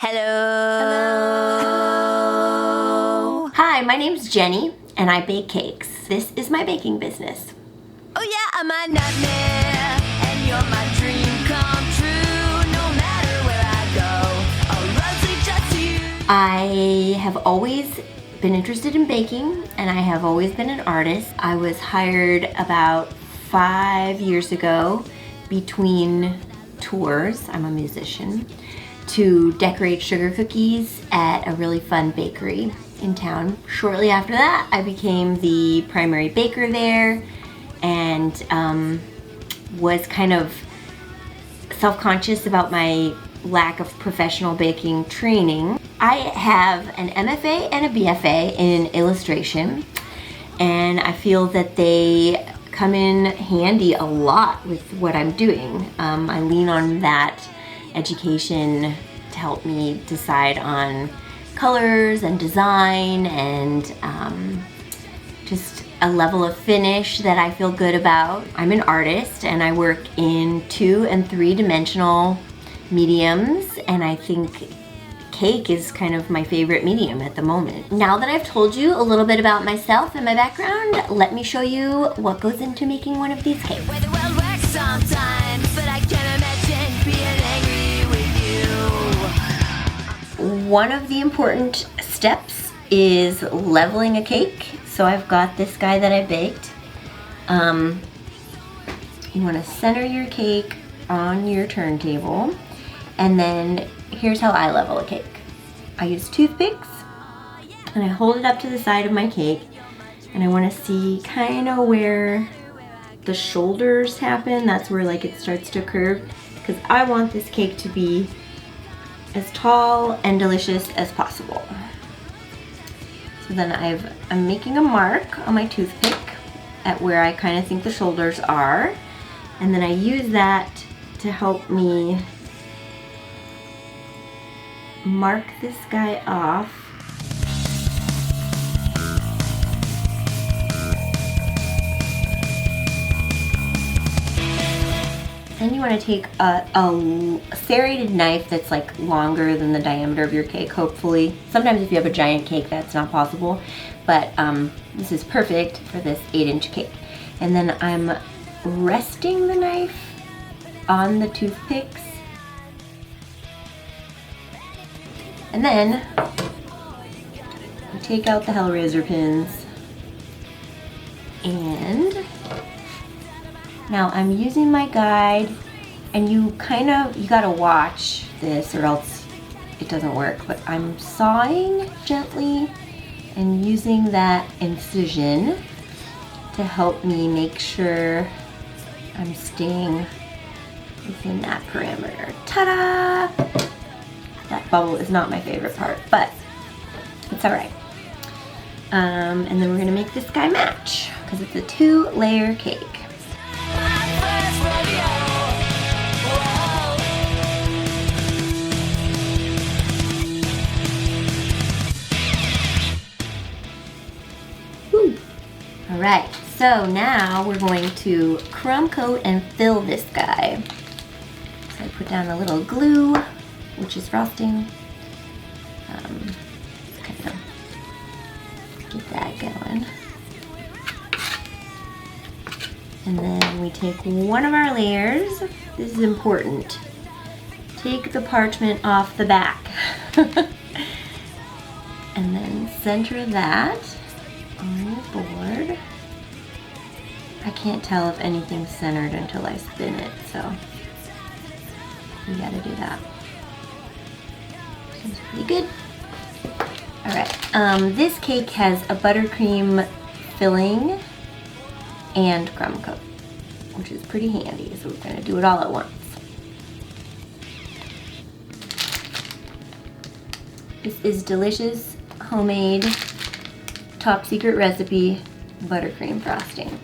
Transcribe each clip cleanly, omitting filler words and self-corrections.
Hello. Hello. Hi, my name's Jenny, and I bake cakes. This is my baking business. Oh yeah, I'm a nightmare, and you're my dream come true. No matter where I go, I'll run sweet just to you. I have always been interested in baking, and I have always been an artist. I was hired about 5 years ago between tours, I'm a musician, to decorate sugar cookies at a really fun bakery in town. Shortly after that, I became the primary baker there and was kind of self-conscious about my lack of professional baking training. I have an MFA and a BFA in illustration, and I feel that they come in handy a lot with what I'm doing. I lean on that education to help me decide on colors and design and just a level of finish that I feel good about. I'm an artist and I work in 2 and 3 dimensional mediums, and I think cake is kind of my favorite medium at the moment. Now that I've told you a little bit about myself and my background, let me show you what goes into making one of these cakes. Where the world works sometimes, but I can't imagine being angry with you. One of the important steps is leveling a cake. So I've got this guy that I baked. You want to center your cake on your turntable, and then here's how I level a cake. I use toothpicks and I hold it up to the side of my cake, and I want to see kind of where the shoulders happen. That's where like it starts to curve, because I want this cake to be as tall and delicious as possible. So then I'm making a mark on my toothpick at where I kind of think the shoulders are, and then I use that to help me mark this guy off. Then you want to take a serrated knife that's like longer than the diameter of your cake, hopefully. Sometimes if you have a giant cake, that's not possible, but this is perfect for this 8-inch cake. And then I'm resting the knife on the toothpicks. And then you take out the Hellraiser pins, and now I'm using my guide, and you gotta watch this or else it doesn't work, but I'm sawing gently and using that incision to help me make sure I'm staying within that parameter. Ta-da! That bubble is not my favorite part, but it's all right. And then we're gonna make this guy match, because it's a 2-layer cake. All right, so now we're going to crumb coat and fill this guy. So I put down a little glue, which is frosting. Kind of get that going. And then we take one of our layers. This is important. Take the parchment off the back. And then center that on your board. I can't tell if anything's centered until I spin it, so you gotta do that. Seems pretty good. All right, this cake has a buttercream filling and crumb coat, which is pretty handy, so we're gonna do it all at once. This is delicious, homemade, top secret recipe buttercream frosting.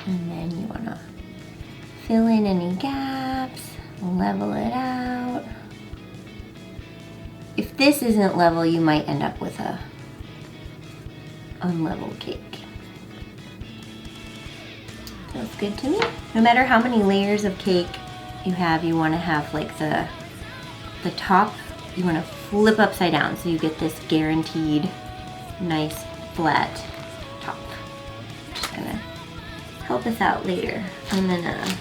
And then you wanna fill in any gaps, level it out. If this isn't level, you might end up with a unlevel cake. Feels good to me. No matter how many layers of cake you want to have like the top, you want to flip upside down so you get this guaranteed nice flat top. Just gonna help us out later. I'm gonna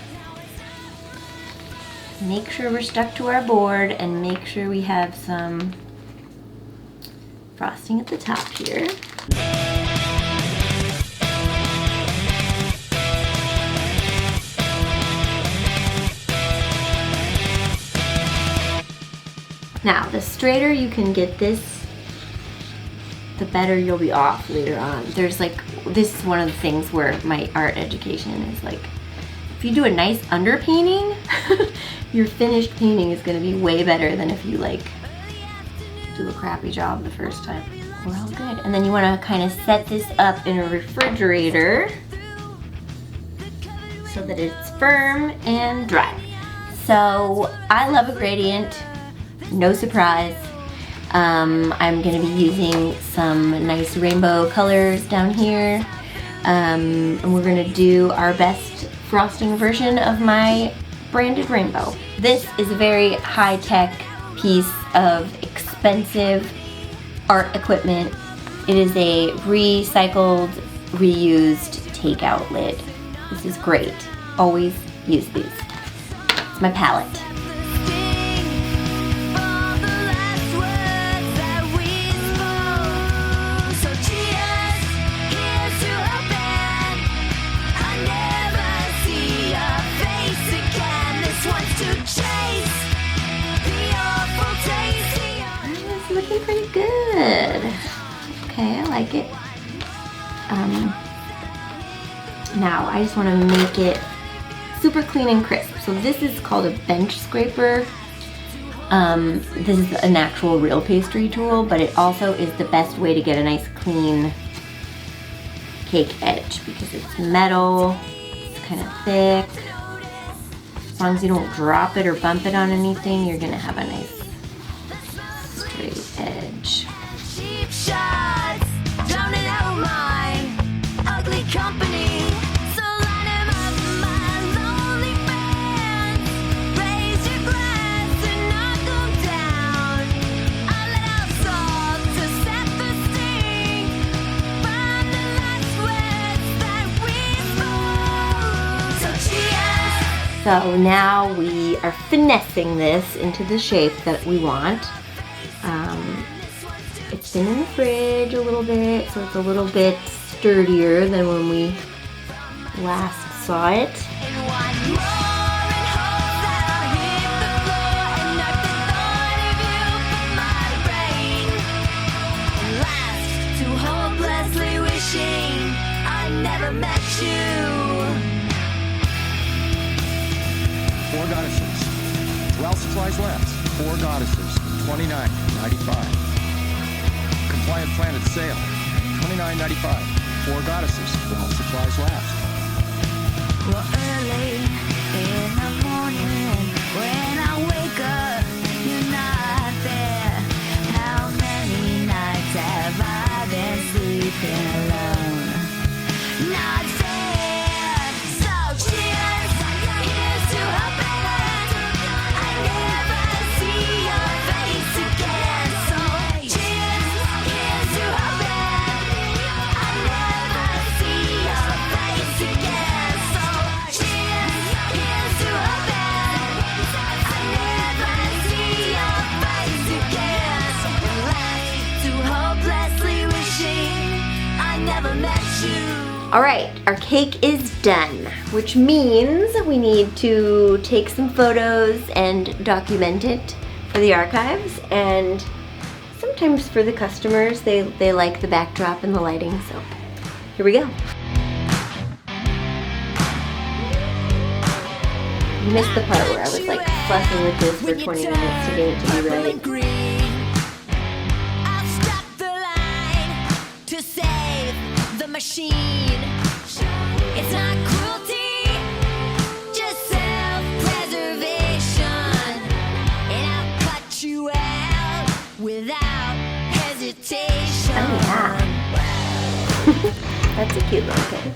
make sure we're stuck to our board and make sure we have some frosting at the top here. Now, the straighter you can get this, the better you'll be off later on. There's like, this is one of the things where my art education is like, if you do a nice underpainting, your finished painting is gonna be way better than if you like do a crappy job the first time. We're all good. And then you wanna kind of set this up in a refrigerator so that it's firm and dry. So I love a gradient, no surprise. I'm gonna be using some nice rainbow colors down here. And we're gonna do our best frosting version of my branded rainbow. This is a very high-tech piece of expensive art equipment. It is a recycled, reused takeout lid. This is great. Always use these. It's my palette. Looking pretty good. Okay, I like it. Now I just want to make it super clean and crisp. So this is called a bench scraper. This is an actual real pastry tool, but it also is the best way to get a nice clean cake edge because it's metal, it's kind of thick. As long as you don't drop it or bump it on anything, you're gonna have a nice straight edge. Cheap shots, drowning out my ugly company. So line 'em up, my lonely friends. Raise your glass and knock 'em down. I let out salt to set the sting from the last words that we spoke. So cheers. So now we are finessing this into the shape that we want. It's been in the fridge a little bit, so it's a little bit sturdier than when we last saw it. And one more and hope that I'll hit the floor and knock the thought of you from my brain. And last to hopelessly wishing I never met you. 4 goddesses. Dwell supplies left. 4 goddesses. $29.95. Compliant Planet sale. $29.95. 4 goddesses. Dwell supplies last. Well, early in the morning when I wake up, you're not there. How many nights have I been sleeping alone? Not fair. So cheers, here's to hoping I never see your face again. So cheers, here's to hoping I never see your face again. So cheers, here's to hoping I never see your face again. So left to hopelessly wishing I never met you. All right, our cake is done, which means we need to take some photos and document it for the archives, and sometimes for the customers, they like the backdrop and the lighting, so here we go. You missed the part where I was like fussing with this for 20 minutes to get it to be right. I'll stop the line to save the machine. It's not cruelty, just self-preservation. And I'll cut you out without hesitation. Oh yeah. That's a cute little kid.